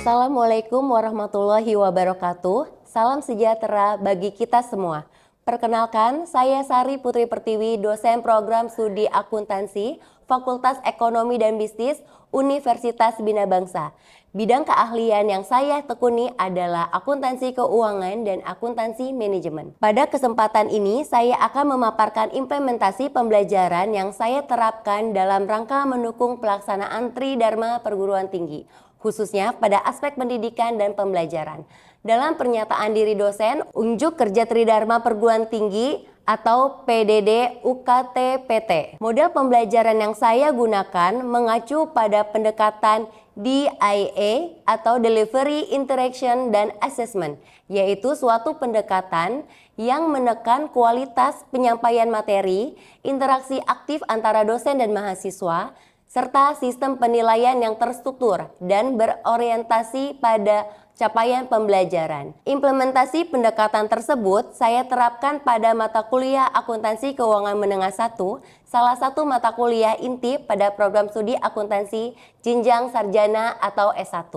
Assalamualaikum warahmatullahi wabarakatuh. Salam sejahtera bagi kita semua. Perkenalkan, saya Sari Putri Pertiwi, dosen program studi akuntansi, Fakultas Ekonomi dan Bisnis, Universitas Bina Bangsa. Bidang keahlian yang saya tekuni adalah akuntansi keuangan dan akuntansi manajemen. Pada kesempatan ini, saya akan memaparkan implementasi pembelajaran yang saya terapkan dalam rangka mendukung pelaksanaan Tridharma Perguruan Tinggi, khususnya pada aspek pendidikan dan pembelajaran. Dalam pernyataan diri dosen, unjuk kerja Tridharma Perguruan Tinggi atau PDD UKT-PT. Model pembelajaran yang saya gunakan mengacu pada pendekatan DIA atau Delivery, Interaction, dan Assessment, yaitu suatu pendekatan yang menekan kualitas penyampaian materi, interaksi aktif antara dosen dan mahasiswa, serta sistem penilaian yang terstruktur dan berorientasi pada capaian pembelajaran. Implementasi pendekatan tersebut saya terapkan pada mata kuliah Akuntansi Keuangan Menengah 1, salah satu mata kuliah inti pada program studi akuntansi jenjang sarjana atau S1.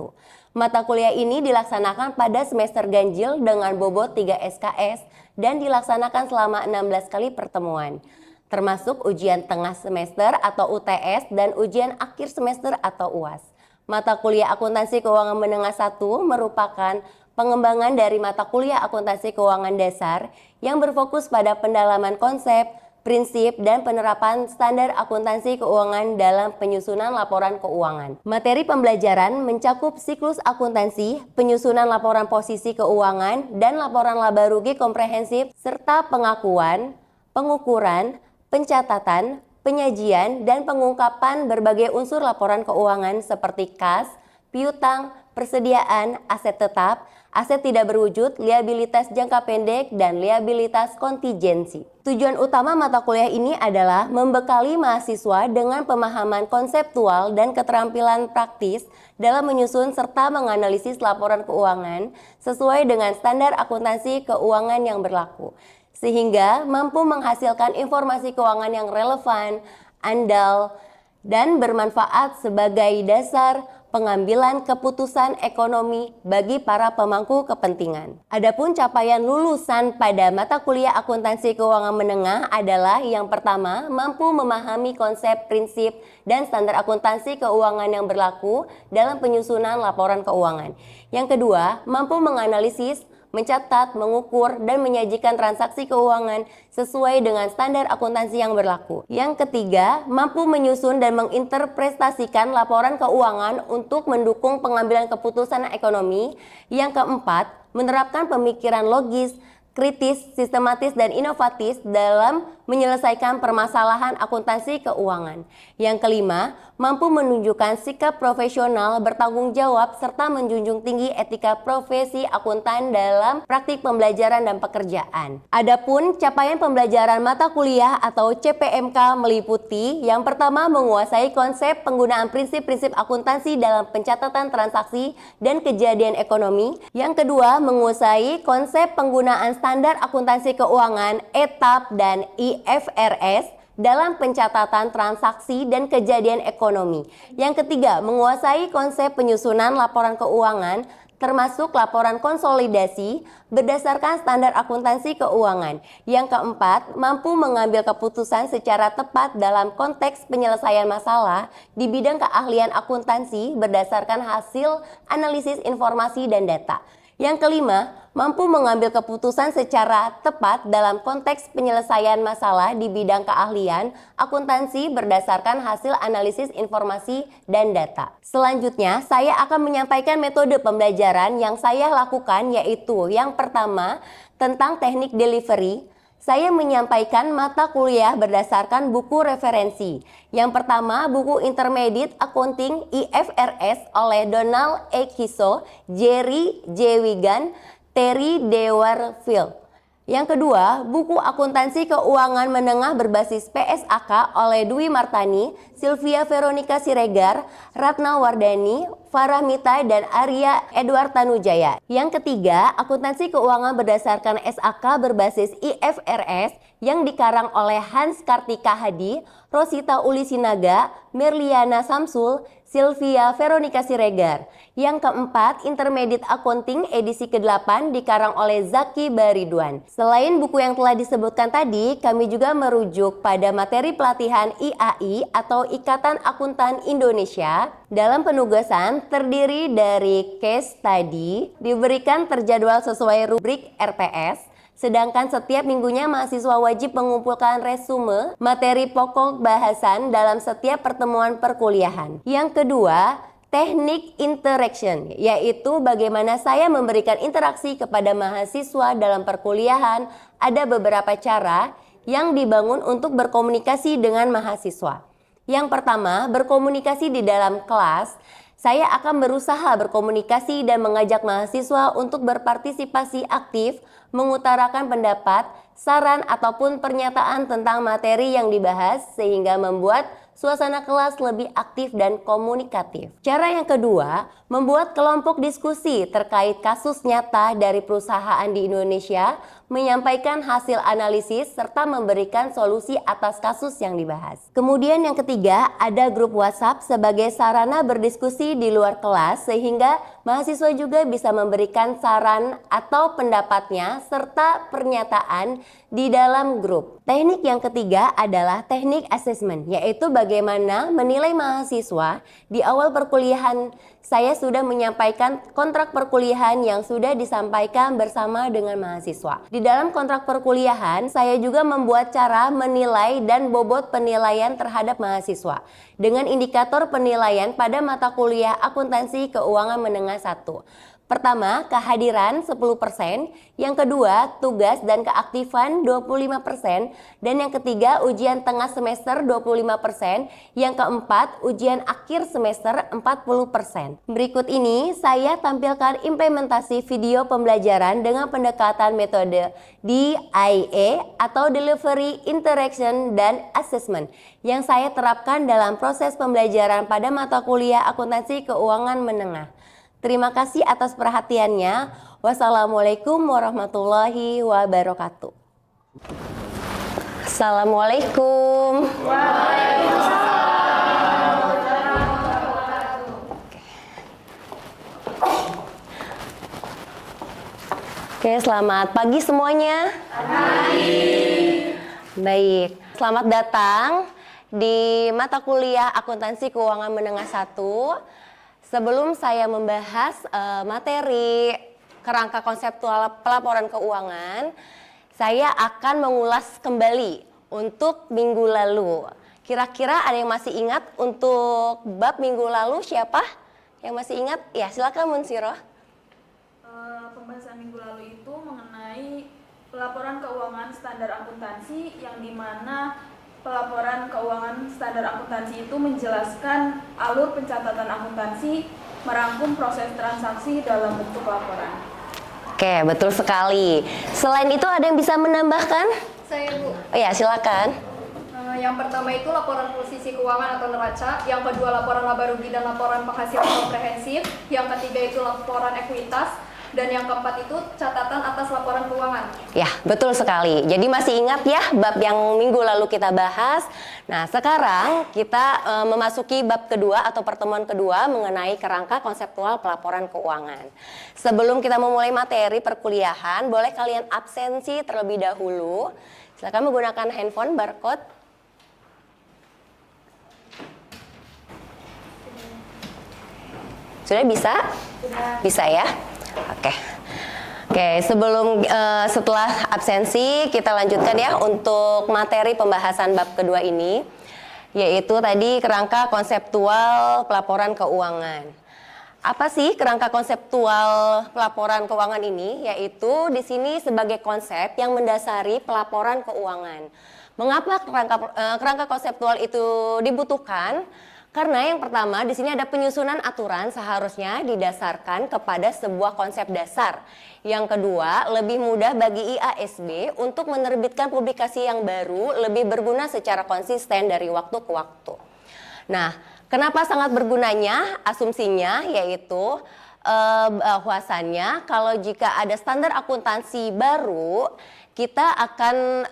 Mata kuliah ini dilaksanakan pada semester ganjil dengan bobot 3 SKS dan dilaksanakan selama 16 kali pertemuan, termasuk ujian tengah semester atau UTS dan ujian akhir semester atau UAS. Mata kuliah Akuntansi Keuangan Menengah 1 merupakan pengembangan dari mata kuliah Akuntansi Keuangan Dasar yang berfokus pada pendalaman konsep, prinsip, dan penerapan standar akuntansi keuangan dalam penyusunan laporan keuangan. Materi pembelajaran mencakup siklus akuntansi, penyusunan laporan posisi keuangan, dan laporan laba rugi komprehensif, serta pengakuan, pengukuran, pencatatan, penyajian, dan pengungkapan berbagai unsur laporan keuangan seperti kas, piutang, persediaan, aset tetap, aset tidak berwujud, liabilitas jangka pendek, dan liabilitas kontingensi. Tujuan utama mata kuliah ini adalah membekali mahasiswa dengan pemahaman konseptual dan keterampilan praktis dalam menyusun serta menganalisis laporan keuangan sesuai dengan standar akuntansi keuangan yang berlaku, sehingga mampu menghasilkan informasi keuangan yang relevan, andal, dan bermanfaat sebagai dasar pengambilan keputusan ekonomi bagi para pemangku kepentingan. Adapun capaian lulusan pada mata kuliah akuntansi keuangan menengah adalah yang pertama, mampu memahami konsep, prinsip, dan standar akuntansi keuangan yang berlaku dalam penyusunan laporan keuangan. Yang kedua, mampu menganalisis, mencatat, mengukur, dan menyajikan transaksi keuangan sesuai dengan standar akuntansi yang berlaku. Yang ketiga, mampu menyusun dan menginterpretasikan laporan keuangan untuk mendukung pengambilan keputusan ekonomi. Yang keempat, menerapkan pemikiran logis, kritis, sistematis, dan inovatif dalam menyelesaikan permasalahan akuntansi keuangan. Yang kelima, mampu menunjukkan sikap profesional, bertanggung jawab, serta menjunjung tinggi etika profesi akuntan dalam praktik pembelajaran dan pekerjaan. Adapun capaian pembelajaran mata kuliah atau CPMK meliputi yang pertama, menguasai konsep penggunaan prinsip-prinsip akuntansi dalam pencatatan transaksi dan kejadian ekonomi. Yang kedua, menguasai konsep penggunaan standar akuntansi keuangan, ETAP, dan IFRS dalam pencatatan transaksi dan kejadian ekonomi. Yang ketiga, menguasai konsep penyusunan laporan keuangan termasuk laporan konsolidasi berdasarkan standar akuntansi keuangan. Yang keempat, mampu mengambil keputusan secara tepat dalam konteks penyelesaian masalah di bidang keahlian akuntansi berdasarkan hasil analisis informasi dan data. Yang kelima, mampu mengambil keputusan secara tepat dalam konteks penyelesaian masalah di bidang keahlian akuntansi berdasarkan hasil analisis informasi dan data. Selanjutnya, saya akan menyampaikan metode pembelajaran yang saya lakukan, yaitu yang pertama, tentang teknik delivery. Saya menyampaikan mata kuliah berdasarkan buku referensi. Yang pertama, buku Intermediate Accounting IFRS oleh Donald E. Kiso, Jerry J. Wigan, Terry Dewarfield. Yang kedua, buku Akuntansi Keuangan Menengah berbasis PSAK oleh Dwi Martani, Sylvia Veronica Siregar, Ratna Wardani, Farah Mita, dan Arya Edward Tanujaya. Yang ketiga, Akuntansi Keuangan berdasarkan SAK berbasis IFRS yang dikarang oleh Hans Kartika Hadi, Rosita Uli Sinaga, Merliana Samsul, Sylvia Veronica Siregar. Yang keempat, Intermediate Accounting edisi ke-8 dikarang oleh Zaki Baridwan. Selain buku yang telah disebutkan tadi, kami juga merujuk pada materi pelatihan IAI atau Ikatan Akuntan Indonesia. Dalam penugasan terdiri dari case study, diberikan terjadwal sesuai rubrik RPS. Sedangkan setiap minggunya mahasiswa wajib mengumpulkan resume materi pokok bahasan dalam setiap pertemuan perkuliahan. Yang kedua, teknik interaction, yaitu bagaimana saya memberikan interaksi kepada mahasiswa dalam perkuliahan. Ada beberapa cara yang dibangun untuk berkomunikasi dengan mahasiswa. Yang pertama, berkomunikasi di dalam kelas. Saya akan berusaha berkomunikasi dan mengajak mahasiswa untuk berpartisipasi aktif, mengutarakan pendapat, saran, ataupun pernyataan tentang materi yang dibahas sehingga membuat suasana kelas lebih aktif dan komunikatif. Cara yang kedua, membuat kelompok diskusi terkait kasus nyata dari perusahaan di Indonesia, menyampaikan hasil analisis, serta memberikan solusi atas kasus yang dibahas. Kemudian yang ketiga, ada grup WhatsApp sebagai sarana berdiskusi di luar kelas sehingga mahasiswa juga bisa memberikan saran atau pendapatnya serta pernyataan di dalam grup. Teknik yang ketiga adalah teknik assessment, yaitu bagaimana menilai mahasiswa. Di awal perkuliahan saya sudah menyampaikan kontrak perkuliahan yang sudah disampaikan bersama dengan mahasiswa. Di dalam kontrak perkuliahan, saya juga membuat cara menilai dan bobot penilaian terhadap mahasiswa dengan indikator penilaian pada mata kuliah Akuntansi Keuangan Menengah 1. Pertama, kehadiran 10%, yang kedua, tugas dan keaktifan 25%, dan yang ketiga, ujian tengah semester 25%, yang keempat, ujian akhir semester 40%. Berikut ini saya tampilkan implementasi video pembelajaran dengan pendekatan metode DIA atau Delivery, Interaction, dan Assessment yang saya terapkan dalam proses pembelajaran pada mata kuliah Akuntansi Keuangan Menengah. Terima kasih atas perhatiannya. Wassalamualaikum warahmatullahi wabarakatuh. Assalamualaikum. Oke, selamat pagi semuanya. Baik, selamat datang di mata kuliah Akuntansi Keuangan Menengah 1. Sebelum saya membahas materi kerangka konseptual pelaporan keuangan, saya akan mengulas kembali untuk minggu lalu. Kira-kira ada yang masih ingat untuk bab minggu lalu siapa? Yang masih ingat? Ya, silakan Munsiroh. Pembahasan minggu lalu itu mengenai pelaporan keuangan standar akuntansi, yang dimana pelaporan keuangan standar akuntansi itu menjelaskan alur pencatatan akuntansi, merangkum proses transaksi dalam bentuk laporan. Oke, betul sekali. Selain itu ada yang bisa menambahkan? Saya, Bu. Oh ya, silakan. Yang pertama itu laporan posisi keuangan atau neraca, yang kedua laporan laba rugi dan laporan penghasilan komprehensif, yang ketiga itu laporan ekuitas, dan yang keempat itu catatan atas laporan keuangan. Ya, betul sekali. Jadi masih ingat ya bab yang minggu lalu kita bahas. Nah, sekarang kita memasuki bab kedua atau pertemuan kedua mengenai kerangka konseptual pelaporan keuangan. Sebelum kita memulai materi perkuliahan, boleh kalian absensi terlebih dahulu. Silakan menggunakan handphone barcode. Sudah bisa? Sudah. Bisa ya? Oke, setelah absensi kita lanjutkan ya untuk materi pembahasan bab kedua ini, yaitu tadi kerangka konseptual pelaporan keuangan. Apa sih kerangka konseptual pelaporan keuangan ini? Yaitu di sini sebagai konsep yang mendasari pelaporan keuangan. Mengapa kerangka konseptual itu dibutuhkan? Karena yang pertama di sini ada penyusunan aturan seharusnya didasarkan kepada sebuah konsep dasar. Yang kedua, lebih mudah bagi IASB untuk menerbitkan publikasi yang baru, lebih berguna secara konsisten dari waktu ke waktu. Nah, kenapa sangat bergunanya? Asumsinya yaitu bahwasannya kalau jika ada standar akuntansi baru, kita akan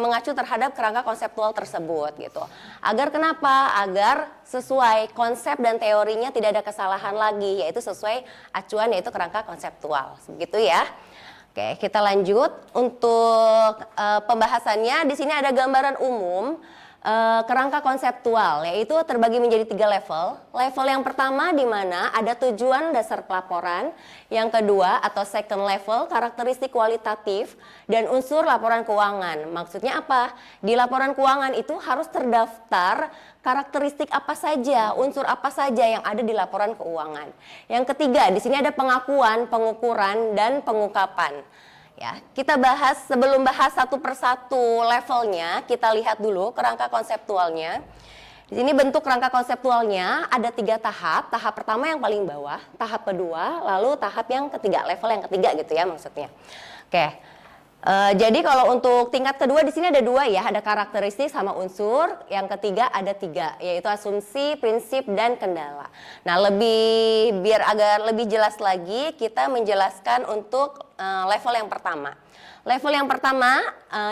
mengacu terhadap kerangka konseptual tersebut gitu. Agar kenapa? Agar sesuai konsep dan teorinya tidak ada kesalahan lagi, yaitu sesuai acuan yaitu kerangka konseptual. Begitu ya. Oke, kita lanjut untuk pembahasannya. Di sini ada gambaran umum kerangka konseptual, yaitu terbagi menjadi 3 level. Level yang pertama di mana ada tujuan dasar pelaporan, yang kedua atau second level karakteristik kualitatif dan unsur laporan keuangan. Maksudnya apa? Di laporan keuangan itu harus terdaftar karakteristik apa saja, unsur apa saja yang ada di laporan keuangan. Yang ketiga, di sini ada pengakuan, pengukuran dan pengungkapan. Ya, kita bahas sebelum bahas satu persatu levelnya, kita lihat dulu kerangka konseptualnya. Di sini bentuk kerangka konseptualnya ada 3 tahap. Tahap pertama yang paling bawah, tahap kedua, lalu tahap yang ketiga, level yang ketiga gitu ya maksudnya. Oke. Jadi kalau untuk tingkat kedua di sini ada 2 ya, ada karakteristik sama unsur. Yang ketiga ada 3, yaitu asumsi, prinsip, dan kendala. Nah, biar agar lebih jelas lagi, kita menjelaskan untuk level yang pertama. Level yang pertama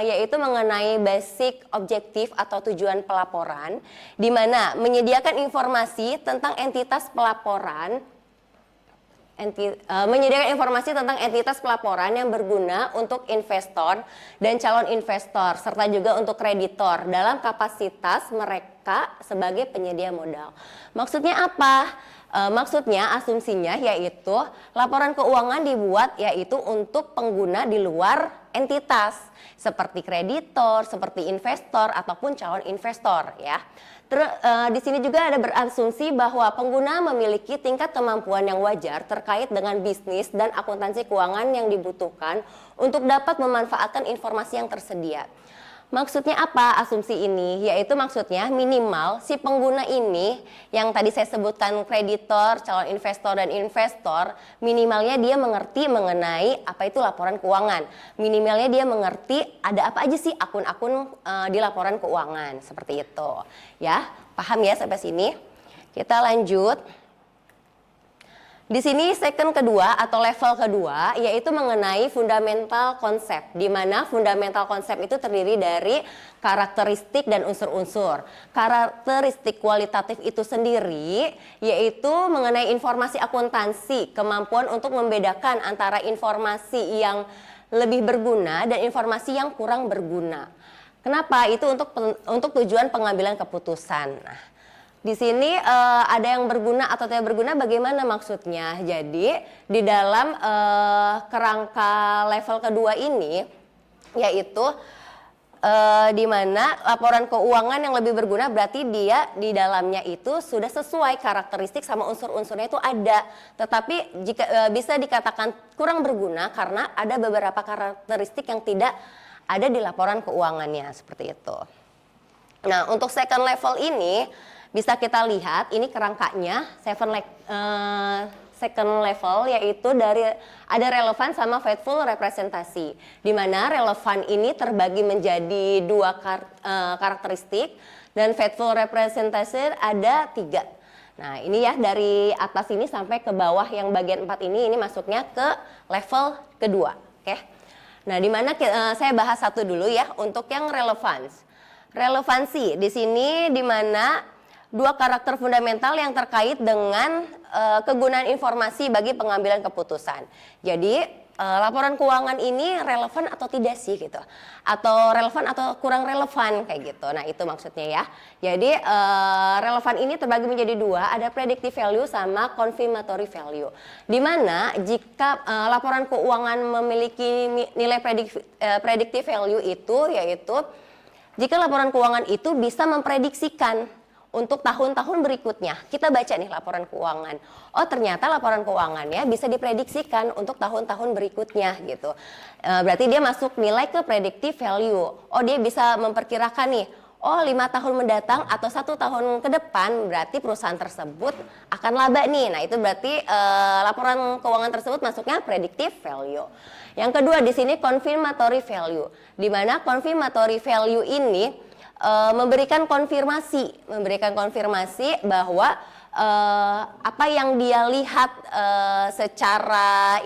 yaitu mengenai basic objektif atau tujuan pelaporan, di mana menyediakan informasi tentang entitas pelaporan. Menyediakan informasi tentang entitas pelaporan yang berguna untuk investor dan calon investor serta juga untuk kreditor dalam kapasitas mereka sebagai penyedia modal. Maksudnya apa? Maksudnya asumsinya yaitu laporan keuangan dibuat yaitu untuk pengguna di luar entitas seperti kreditor, seperti investor ataupun calon investor ya. Di sini juga ada berasumsi bahwa pengguna memiliki tingkat kemampuan yang wajar terkait dengan bisnis dan akuntansi keuangan yang dibutuhkan untuk dapat memanfaatkan informasi yang tersedia. Maksudnya apa asumsi ini? Yaitu maksudnya minimal si pengguna ini yang tadi saya sebutkan kreditor, calon investor dan investor, minimalnya dia mengerti mengenai apa itu laporan keuangan. Minimalnya dia mengerti ada apa aja sih akun-akun di laporan keuangan, seperti itu. Ya, paham ya sampai sini? Kita lanjut. Di sini second kedua atau level kedua yaitu mengenai fundamental konsep, di mana fundamental konsep itu terdiri dari karakteristik dan unsur-unsur. Karakteristik kualitatif itu sendiri yaitu mengenai informasi akuntansi, kemampuan untuk membedakan antara informasi yang lebih berguna dan informasi yang kurang berguna. Kenapa? Itu untuk tujuan pengambilan keputusan. Nah, di sini ada yang berguna atau tidak berguna, bagaimana maksudnya? Jadi di dalam kerangka level kedua ini yaitu di mana laporan keuangan yang lebih berguna berarti dia di dalamnya itu sudah sesuai karakteristik sama unsur-unsurnya itu ada. Tetapi jika bisa dikatakan kurang berguna karena ada beberapa karakteristik yang tidak ada di laporan keuangannya, seperti itu. Nah, untuk second level ini bisa kita lihat ini kerangkanya second level yaitu dari ada relevan sama faithful representasi, di mana relevan ini terbagi menjadi 2 karakteristik dan faithful representasi ada 3. Nah, ini ya dari atas ini sampai ke bawah yang bagian 4 ini masuknya ke level kedua. Oke. Nah, di mana saya bahas satu dulu ya untuk yang relevansi di sini di mana 2 karakter fundamental yang terkait dengan kegunaan informasi bagi pengambilan keputusan. Jadi laporan keuangan ini relevan atau tidak sih gitu, atau relevan atau kurang relevan kayak gitu. Nah, itu maksudnya ya. Jadi relevan ini terbagi menjadi 2, ada predictive value sama confirmatory value. Dimana jika laporan keuangan memiliki nilai predictive value itu yaitu jika laporan keuangan itu bisa memprediksikan untuk tahun-tahun berikutnya. Kita baca nih laporan keuangan. Oh, ternyata laporan keuangannya bisa diprediksikan untuk tahun-tahun berikutnya gitu. Berarti dia masuk nilai ke predictive value. Oh, dia bisa memperkirakan nih. oh 5 tahun mendatang atau 1 tahun ke depan berarti perusahaan tersebut akan laba nih. Nah itu berarti laporan keuangan tersebut masuknya predictive value. Yang kedua di sini confirmatory value, di mana confirmatory value ini memberikan konfirmasi bahwa apa yang dia lihat secara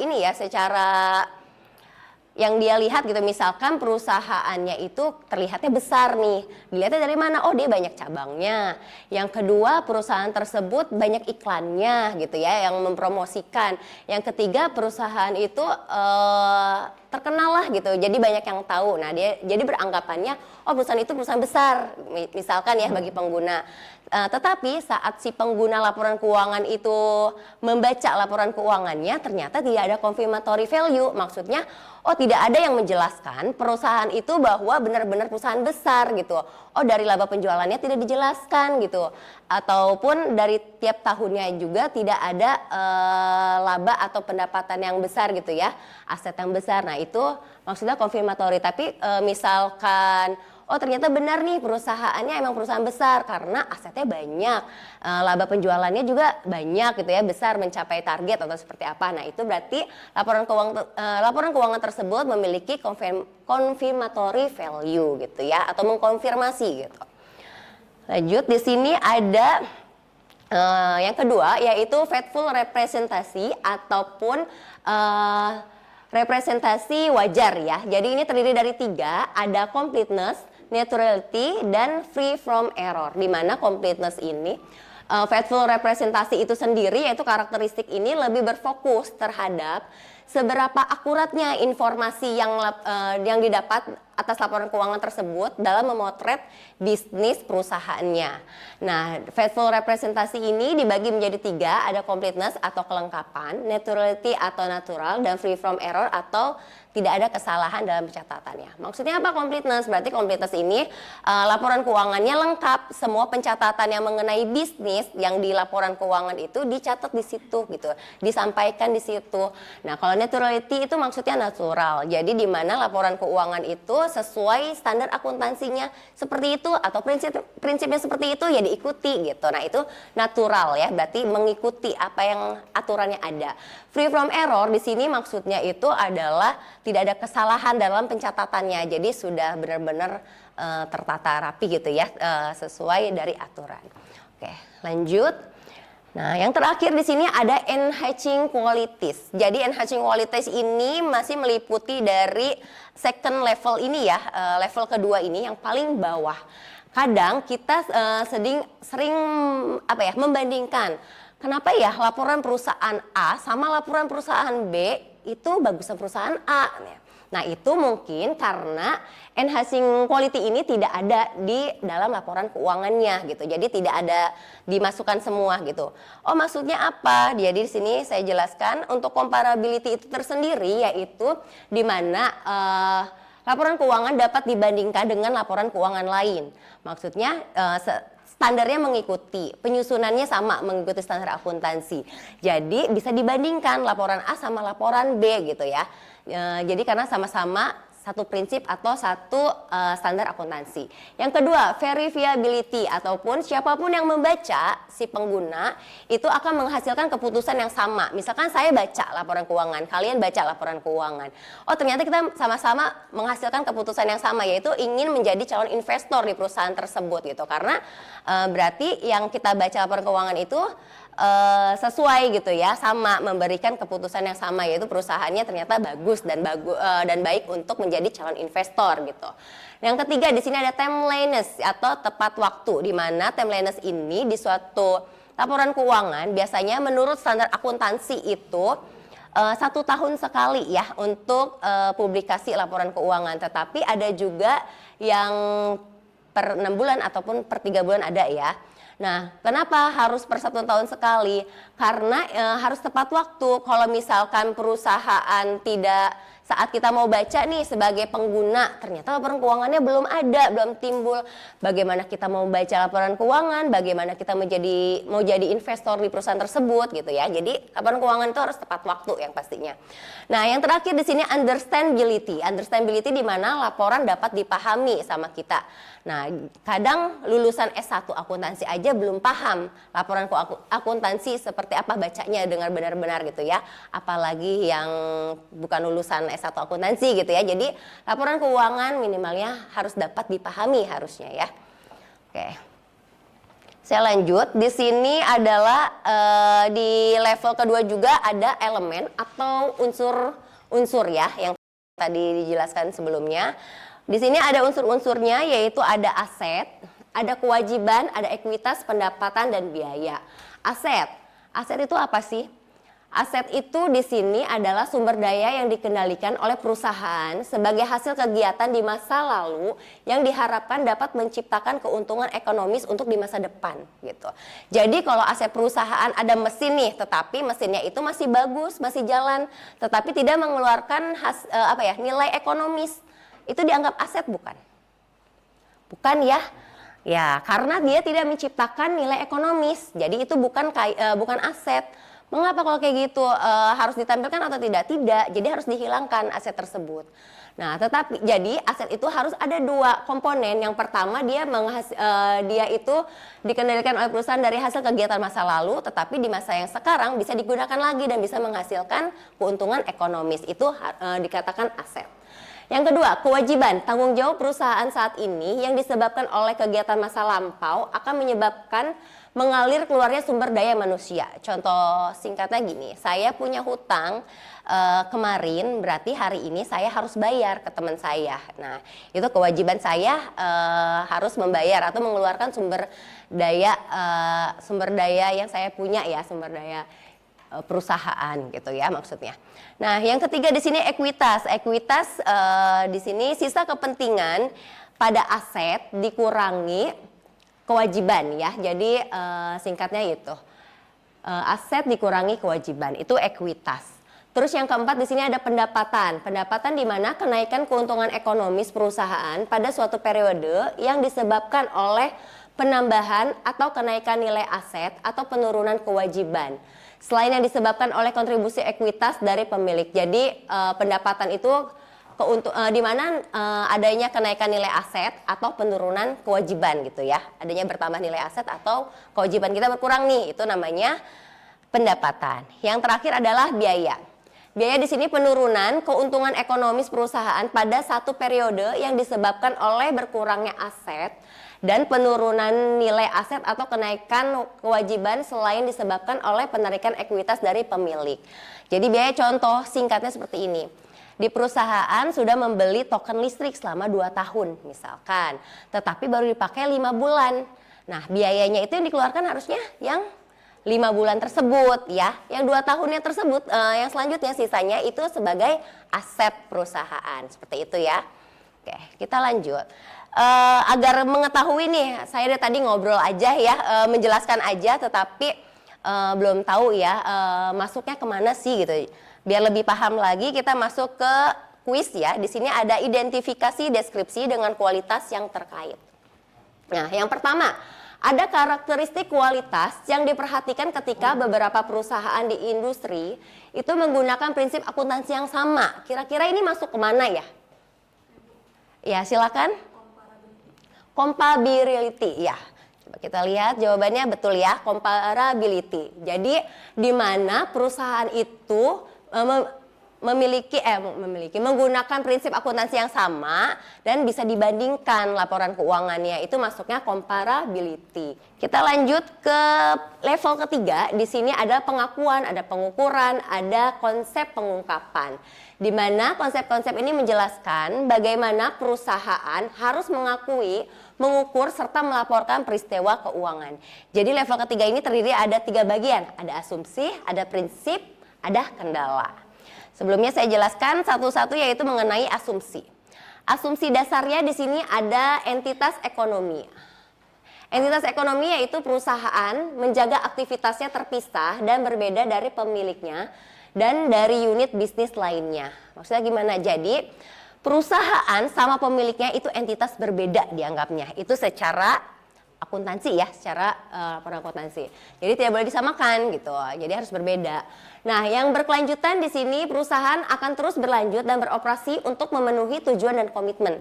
yang dia lihat gitu, misalkan perusahaannya itu terlihatnya besar nih, dilihatnya dari mana? Oh dia banyak cabangnya. Yang kedua perusahaan tersebut banyak iklannya gitu ya yang mempromosikan. Yang ketiga perusahaan itu terkenal lah gitu, jadi banyak yang tahu. Nah dia jadi beranggapannya oh perusahaan itu perusahaan besar misalkan ya bagi pengguna. Tetapi saat si pengguna laporan keuangan itu membaca laporan keuangannya ternyata tidak ada confirmatory value, maksudnya oh tidak ada yang menjelaskan perusahaan itu bahwa benar-benar perusahaan besar gitu. Oh dari laba penjualannya tidak dijelaskan gitu, ataupun dari tiap tahunnya juga tidak ada laba atau pendapatan yang besar gitu ya, aset yang besar. Nah itu maksudnya confirmatory. Tapi misalkan oh ternyata benar nih perusahaannya emang perusahaan besar karena asetnya banyak, laba penjualannya juga banyak gitu ya, besar mencapai target atau seperti apa. Nah itu berarti laporan keuangan tersebut memiliki confirmatory value gitu ya, atau mengkonfirmasi gitu. Lanjut di sini ada yang kedua yaitu faithful representasi ataupun representasi wajar ya. Jadi ini terdiri dari 3, ada completeness, neutrality, dan free from error. Di mana completeness ini, faithful representasi itu sendiri yaitu karakteristik ini lebih berfokus terhadap seberapa akuratnya informasi yang didapat atas laporan keuangan tersebut dalam memotret bisnis perusahaannya. Nah, faithful representasi ini dibagi menjadi 3, ada completeness atau kelengkapan, neutrality atau natural, dan free from error atau tidak ada kesalahan dalam pencatatannya. Maksudnya apa completeness? Berarti completeness ini laporan keuangannya lengkap, semua pencatatan yang mengenai bisnis yang di laporan keuangan itu dicatat di situ gitu, disampaikan di situ. Nah, kalau neutrality itu maksudnya natural. Jadi di mana laporan keuangan itu sesuai standar akuntansinya seperti itu atau prinsipnya seperti itu ya diikuti gitu. Nah, itu natural ya, berarti mengikuti apa yang aturannya ada. Free from error di sini maksudnya itu adalah tidak ada kesalahan dalam pencatatannya. Jadi sudah benar-benar tertata rapi gitu ya, sesuai dari aturan. Oke, lanjut. Nah, yang terakhir di sini ada enhancing qualities. Jadi enhancing qualities ini masih meliputi dari second level ini ya, level kedua ini yang paling bawah. Kadang kita sering membandingkan. Kenapa ya laporan perusahaan A sama laporan perusahaan B itu bagusan perusahaan A. Nah itu mungkin karena enhancing quality ini tidak ada di dalam laporan keuangannya gitu. Jadi tidak ada dimasukkan semua gitu. Oh maksudnya apa? Jadi di sini saya jelaskan untuk comparability itu tersendiri yaitu di mana laporan keuangan dapat dibandingkan dengan laporan keuangan lain. Maksudnya standarnya mengikuti, penyusunannya sama mengikuti standar akuntansi. Jadi bisa dibandingkan laporan A sama laporan B gitu ya. Jadi karena sama-sama satu prinsip atau satu standar akuntansi. Yang kedua, verifiability ataupun siapapun yang membaca si pengguna itu akan menghasilkan keputusan yang sama. Misalkan saya baca laporan keuangan, kalian baca laporan keuangan. Oh ternyata kita sama-sama menghasilkan keputusan yang sama yaitu ingin menjadi calon investor di perusahaan tersebut gitu. Karena berarti yang kita baca laporan keuangan itu sesuai gitu ya, sama memberikan keputusan yang sama yaitu perusahaannya ternyata bagus dan baik untuk menjadi calon investor gitu. Yang ketiga di sini ada timeliness atau tepat waktu, di mana timeliness ini di suatu laporan keuangan biasanya menurut standar akuntansi itu 1 tahun sekali ya untuk publikasi laporan keuangan, tetapi ada juga yang per 6 bulan ataupun per 3 bulan ada ya. Nah, kenapa harus per 1 tahun sekali? Karena harus tepat waktu. Kalau misalkan perusahaan tidak saat kita mau baca nih sebagai pengguna, ternyata laporan keuangannya belum ada, belum timbul. Bagaimana kita mau baca laporan keuangan, bagaimana kita mau jadi investor di perusahaan tersebut gitu ya. Jadi laporan keuangan itu harus tepat waktu yang pastinya. Nah, yang terakhir di sini understandability. Understandability di mana laporan dapat dipahami sama kita. Nah, kadang lulusan S1 akuntansi aja belum paham laporan akuntansi seperti apa bacanya dengan benar-benar gitu ya. Apalagi yang bukan lulusan S1 akuntansi gitu ya. Jadi laporan keuangan minimalnya harus dapat dipahami harusnya ya. Oke. Saya lanjut. Di sini adalah di level kedua juga ada elemen atau unsur ya yang tadi dijelaskan sebelumnya. Di sini ada unsur-unsurnya yaitu ada aset, ada kewajiban, ada ekuitas, pendapatan dan biaya. Aset itu apa sih? Aset itu di sini adalah sumber daya yang dikendalikan oleh perusahaan sebagai hasil kegiatan di masa lalu yang diharapkan dapat menciptakan keuntungan ekonomis untuk di masa depan gitu. Jadi kalau aset perusahaan ada mesin nih, tetapi mesinnya itu masih bagus, masih jalan, tetapi tidak mengeluarkan nilai ekonomis. Itu dianggap aset bukan? Bukan ya? Ya, karena dia tidak menciptakan nilai ekonomis. Jadi itu bukan aset. Mengapa kalau kayak gitu harus ditampilkan atau tidak? Tidak. Jadi harus dihilangkan aset tersebut. Nah, tetapi jadi aset itu harus ada dua komponen. Yang pertama dia itu dikendalikan oleh perusahaan dari hasil kegiatan masa lalu, tetapi di masa yang sekarang bisa digunakan lagi dan bisa menghasilkan keuntungan ekonomis. Itu dikatakan aset. Yang kedua, kewajiban. Tanggung jawab perusahaan saat ini yang disebabkan oleh kegiatan masa lampau akan menyebabkan mengalir keluarnya sumber daya manusia. Contoh singkatnya gini, saya punya hutang kemarin, berarti hari ini saya harus bayar ke teman saya. Nah, itu kewajiban saya harus membayar atau mengeluarkan sumber daya yang saya punya ya, sumber daya perusahaan gitu ya maksudnya. Nah, yang ketiga di sini ekuitas. Ekuitas di sini sisa kepentingan pada aset dikurangi kewajiban ya. Jadi singkatnya itu aset dikurangi kewajiban itu ekuitas. Terus yang keempat di sini ada pendapatan. Pendapatan di mana kenaikan keuntungan ekonomis perusahaan pada suatu periode yang disebabkan oleh penambahan atau kenaikan nilai aset atau penurunan kewajiban. Selain yang disebabkan oleh kontribusi ekuitas dari pemilik. Jadi pendapatan itu di mana adanya kenaikan nilai aset atau penurunan kewajiban gitu ya. Adanya bertambah nilai aset atau kewajiban kita berkurang nih, itu namanya pendapatan. Yang terakhir adalah biaya. Biaya di sini penurunan keuntungan ekonomis perusahaan pada satu periode yang disebabkan oleh berkurangnya aset dan penurunan nilai aset atau kenaikan kewajiban selain disebabkan oleh penarikan ekuitas dari pemilik. Jadi biaya contoh singkatnya seperti ini. Di perusahaan sudah membeli token listrik selama 2 tahun misalkan, tetapi baru dipakai 5 bulan. Nah, biayanya itu yang dikeluarkan harusnya yang 5 bulan tersebut ya. Yang 2 tahunnya tersebut yang selanjutnya sisanya itu sebagai aset perusahaan. Seperti itu ya. Oke, kita lanjut. Agar mengetahui nih, saya dari tadi ngobrol aja ya, menjelaskan aja, tetapi belum tahu ya masuknya kemana sih gitu. Biar lebih paham lagi, kita masuk ke kuis ya. Di sini ada identifikasi deskripsi dengan kualitas yang terkait. Nah, yang pertama, ada karakteristik kualitas yang diperhatikan ketika beberapa perusahaan di industri itu menggunakan prinsip akuntansi yang sama. Kira-kira ini masuk kemana ya? Ya, silakan. Comparability, ya. Coba kita lihat jawabannya betul ya, comparability. Jadi di mana perusahaan itu menggunakan prinsip akuntansi yang sama dan bisa dibandingkan laporan keuangannya, itu masuknya comparability. Kita lanjut ke level ketiga. Di sini ada pengakuan, ada pengukuran, ada konsep pengungkapan. Di mana konsep-konsep ini menjelaskan bagaimana perusahaan harus mengakui, mengukur, serta melaporkan peristiwa keuangan. Jadi level ketiga ini terdiri ada 3 bagian. Ada asumsi, ada prinsip, ada kendala. Sebelumnya saya jelaskan satu-satu yaitu mengenai asumsi. Asumsi dasarnya di sini ada entitas ekonomi. Entitas ekonomi yaitu perusahaan menjaga aktivitasnya terpisah dan berbeda dari pemiliknya dan dari unit bisnis lainnya. Maksudnya gimana? Jadi perusahaan sama pemiliknya itu entitas berbeda dianggapnya. Itu secara akuntansi ya, secara laporan akuntansi. Jadi tidak boleh disamakan gitu. Jadi harus berbeda. Nah, yang berkelanjutan di sini perusahaan akan terus berlanjut dan beroperasi untuk memenuhi tujuan dan komitmen.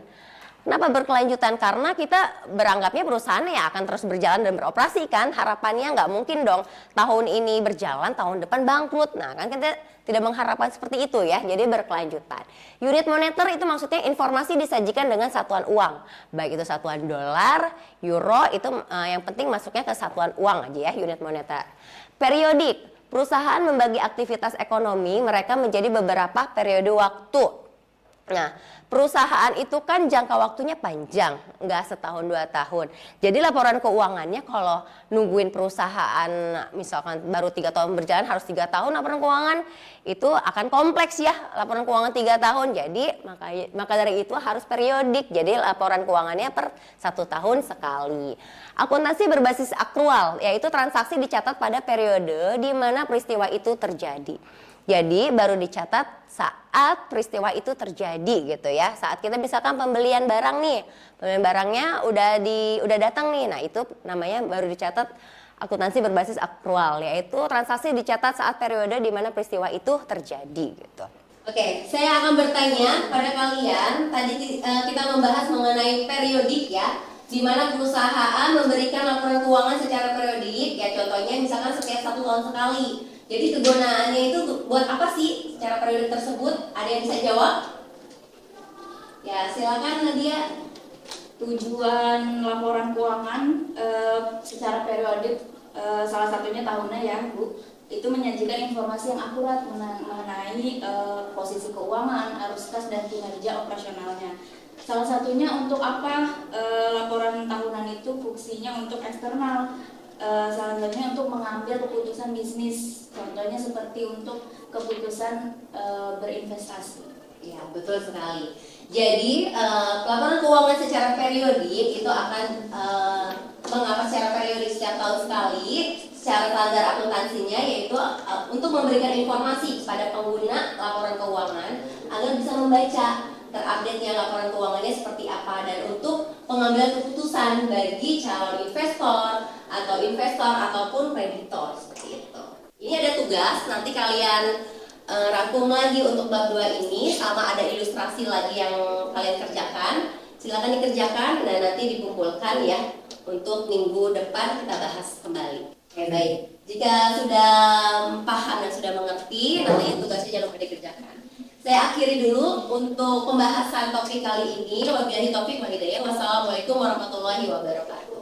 Kenapa berkelanjutan? Karena kita beranggapnya perusahaan ya akan terus berjalan dan beroperasi kan. Harapannya nggak mungkin dong tahun ini berjalan, tahun depan bangkrut. Nah kan kita tidak mengharapkan seperti itu ya, jadi berkelanjutan. Unit moneter itu maksudnya informasi disajikan dengan satuan uang. Baik itu satuan dolar, euro, itu yang penting masuknya ke satuan uang aja ya, unit moneter. Periodik, perusahaan membagi aktivitas ekonomi mereka menjadi beberapa periode waktu. Nah, perusahaan itu kan jangka waktunya panjang, nggak setahun 2 tahun. Jadi laporan keuangannya kalau nungguin perusahaan misalkan baru 3 tahun berjalan harus 3 tahun laporan keuangan itu akan kompleks ya, laporan keuangan 3 tahun. Jadi maka dari itu harus periodik. Jadi laporan keuangannya per 1 tahun sekali. Akuntansi berbasis akrual, yaitu transaksi dicatat pada periode di mana peristiwa itu terjadi. Jadi baru dicatat saat peristiwa itu terjadi gitu ya. Saat kita misalkan pembelian barang nih, pembelian barangnya udah datang nih. Nah, itu namanya baru dicatat akuntansi berbasis akrual, yaitu transaksi dicatat saat periode di mana peristiwa itu terjadi gitu. Oke, saya akan bertanya pada kalian. Tadi kita membahas mengenai periodik ya, di mana perusahaan memberikan laporan keuangan secara periodik. Ya contohnya misalkan setiap 1 tahun sekali. Jadi kegunaannya itu buat apa sih secara periode tersebut? Ada yang bisa jawab? Ya silakan Nadia. Tujuan laporan keuangan secara periodik salah satunya tahunnya ya Bu, itu menyajikan informasi yang akurat mengenai posisi keuangan, arus kas dan kinerja operasionalnya. Salah satunya untuk apa laporan tahunan itu fungsinya untuk eksternal. Salah satunya untuk mengambil keputusan bisnis, contohnya seperti untuk keputusan berinvestasi. Ya betul sekali. Jadi laporan keuangan secara periodik itu akan mengapa secara periodik setiap tahun sekali, secara standar akuntansinya yaitu untuk memberikan informasi kepada pengguna laporan keuangan agar bisa membaca terupdate-nya laporan keuangannya seperti apa dan untuk pengambilan keputusan bagi calon investor atau investor ataupun kreditor seperti itu. Ini ada tugas nanti kalian rangkum lagi untuk bab 2 ini sama ada ilustrasi lagi yang kalian kerjakan. Silakan dikerjakan dan nanti dikumpulkan ya untuk minggu depan kita bahas kembali. Oke, baik. Jika sudah paham dan sudah mengerti, nanti tugasnya jangan lupa dikerjakan. Saya akhiri dulu untuk pembahasan topik kali ini. Wabillahi taufik wal hidayah. Wassalamualaikum warahmatullahi wabarakatuh.